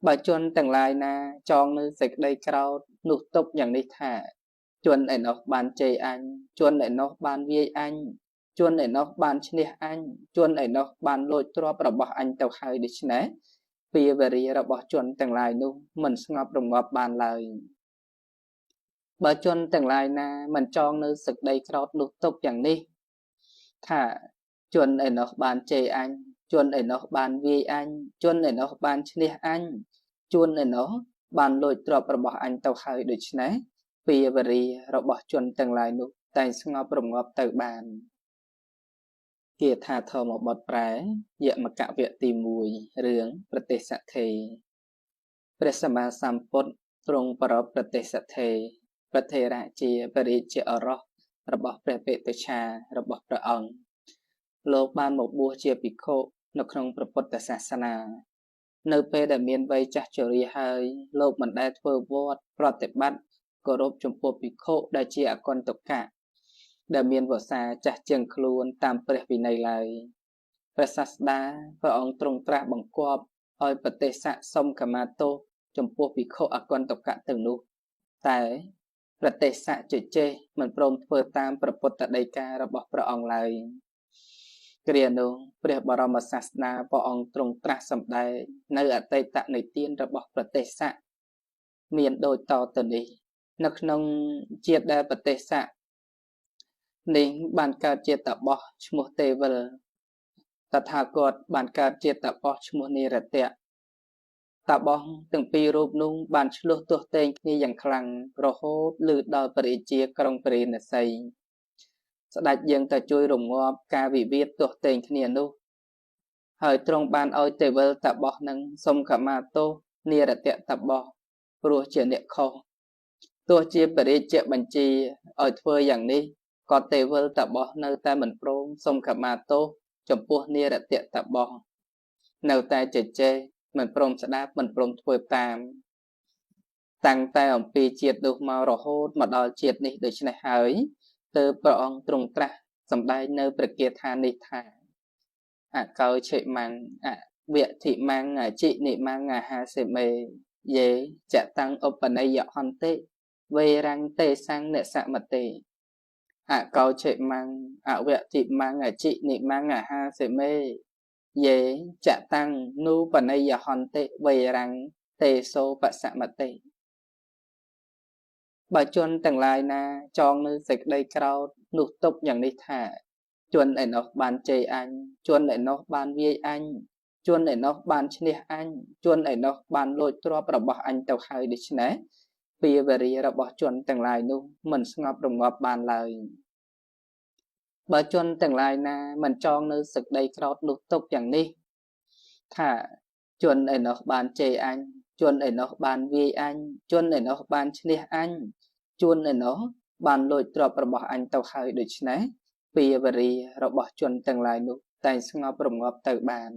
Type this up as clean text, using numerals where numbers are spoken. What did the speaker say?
បើជន់ទាំងឡាយណាចងនៅសេចក្តីក្រោធនោះទុកយ៉ាងនេះថាជន់ឯណោះបានជ័យអញជន់ឯណោះបានវាយអញជន់ឯណោះបានឈ្នះអញជន់ឯណោះបានលួចទ្រព្យរបស់អញទៅហើយដូច្នេះពីវេរីរបស់ជន់ទាំងឡាយនោះមិនស្ងប់រងាប់បានឡើយបើជន់ទាំងឡាយណាមិនចងនៅសេចក្តីក្រោធនោះទុកយ៉ាងនេះថាជន់ឯណោះបានជ័យអញជន់ឯណោះបានវាយអញជន់ឯណោះបានឈ្នះអញជន់ឯណោះបានលួចទ្រព្យរបស់អញទៅហើយដូច្នេះពីវេរីរបស់ជនទាំងឡាយនោះតែងស្ងប់រងាប់ទៅបានគាថាធម្មបទប្រែយមកវគ្គទី1រឿងប្រទេសសទ្ធីព្រះសម្មាសម្ពុទ្ធទ្រង់ប្រពប្រទេសសទ្ធីប្រធេរៈជាបរិជាអរោះរបស់ព្រះបេតុឆារបស់ព្រះអង្គលោកបានមកបួសជាភិក្ខុនៅក្នុងព្រះពុទ្ធសាសនានៅពេលដែលមានវ័យចាស់ជរាហើយលោកមិនដែលធ្វើវត្តប្រតិបត្តិគោរពចំពោះភិក្ខុដែលជាអកុន្តកៈដែលមានវស្សាចាស់ជាងខ្លួនតាមព្រះវិន័យឡើយព្រះសាស្តាព្រះអង្គទ្រង់ត្រាស់បង្គាប់ឲ្យប្រទេសៈសុំខមាទោសចំពោះភិក្ខុអកុន្តកៈទាំងនោះតែប្រទេសៈជជែកមិនព្រមធ្វើតាមព្រះពុទ្ធដីការបស់ព្រះអង្គឡើយគ្រានោះព្រះបរមសាស្តាព្រះអង្គទ្រង់ត្រាស់សម្ដែងនៅអតីតនិទានរបស់ប្រទេសៈមានដូចតទៅនេះនៅក្នុងជាតិដែលប្រទេសៈនេះបានកើតជាតបោះឈ្មោះទេវលតថាគតបានកើតជាតបោះឈ្មោះនិរតៈតបោះទាំងពីររូបនោះបានឆ្លោះទាស់ទែងគ្នាយ៉ាងខ្លាំងរហូតលឺដល់ព្រះរាជាក្រុងព្រះនសីស្ដេចយើងទៅជួយរងាប់ការវិវាទទាស់ទែងគ្នានោះហើយទ្រង់បានឲ្យទេវលតបោះនឹងសុំខមាទោសនិរតៈតបោះព្រោះជាអ្នកខុសទោះជាព្រះរាជាបញ្ជាឲ្យធ្វើយ៉ាងនេះក៏ទេវលតបោះនៅតែមិនព្រមសុំខមាទោសចំពោះនិរតៈតបោះនៅតែជជែកមិនព្រមស្ដាប់មិនព្រមធ្វើតាមតាំងតែអំពីជាតិនោះមករហូតមកដល់ជាតិនេះដូច្នេះហើយទើបព្រះអង្គទ្រង់ត្រាស់សម្ដែងនៅព្រះគាថានេះថាអកោឆេម៉ាំងអវធិម៉ាំងអជិនិម៉ាំងអាហាសេមេយេចតាំងឧបនិយហន្តិវេរੰទេសੰនិសមតិអកោឆេម៉ាំងអវធិម៉ាំងអជិនិម៉ាំងអាហាសេមេយេចតាំងនូបនិយហន្តិវេរੰទេសោបសមតិបើជនទាំងឡាយណាចងនៅសេចក្តីក្រោធនោះទុកយ៉ាងនេះថាជនឯណោះបានជ័យអញជនឯណោះបានវាយអញជនឯណោះបានឈ្នះអញជនឯណោះបានលួចទ្រព្យរបស់អញទៅហើយដូច្នេះពីវេរីរបស់ជនទាំងឡាយនោះមិនស្ងប់រងាប់បានឡើយបើជនទាំងឡាយណាមិនចងនៅសេចក្តីក្រោធនោះទុកយ៉ាងនេះថាជនឯណោះបានជ័យអញជនឯណោះបានវាយអញជនឯណោះបានឈ្នះអញជនឯណោះបានលួចទ្រព្យរបស់អញទៅហើយដូច្នេះពីវេរីរបស់ជនទាំងឡាយនោះតែងស្ងប់រងាប់ទៅបាន